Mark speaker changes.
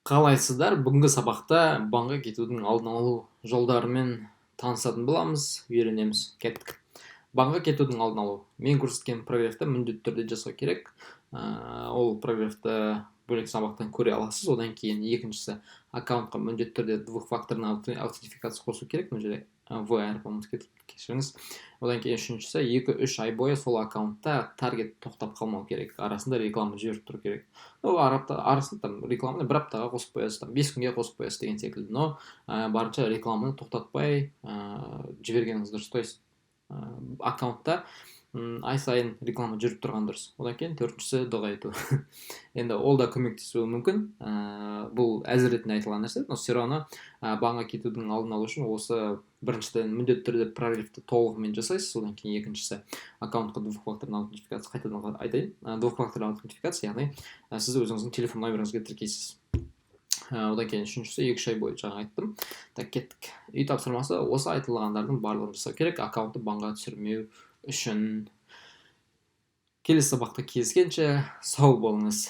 Speaker 1: Қалайсыздар? Бүгінгі сабақта банға кетудің алдын алу жолдарымен танысатын боламыз, үйренеміз. Кеттік. Банға кетудің алдын алу. Мен көрсеткен прографты міндетті түрде жасау керек. Ол прографты бөлек сабақтан көре аласыз. Одан кейін екіншісі аккаунтқа міндетті түрде двухфакторный аутентификация қосу керек. Мына жерде VR кешіріңіз. Одан кейін үшіншісі 2-3 ай бойы сол аккаунтта таргет тоқтап қалмау керек. Арасында реклама жіберіп тұру керек. Арасында рекламаны бір аптаға қосып қоясыз, 5 күнге қосып қоясыз деген секілді. Но барынша рекламаны тоқтатпай жібергеніңіз дұрыс. То есть аккаунтта ай сайын реклама жүріп тұрған дұрыс. Одан кейін төртіншісі дұға ету. Енді ол да көмектесуі мүмкін. Бұл әзір ретінде айтылған нәрсе, но все равно банға кетудің алдын алу үшін осы біріншіден міндетті түрде прографты толығымен жасайсыз. Одан кейін екіншісі аккаунтқа двухфакторный аутентификация, қайтадан айтайын. Двухфакторный аутентификация, яғни сіз өзіңіздің телефон номеріңізге тіркейсіз. Одан кейін үшіншісі 2-3 ай бойы жаңа айттым. Так, кеттік. Үй тапсырмасы осы айтылғандардың барлығын жасау керек, аккаунтты банға түсірмеу үшін. Келесі сабақта кездескенше сау болыңыз.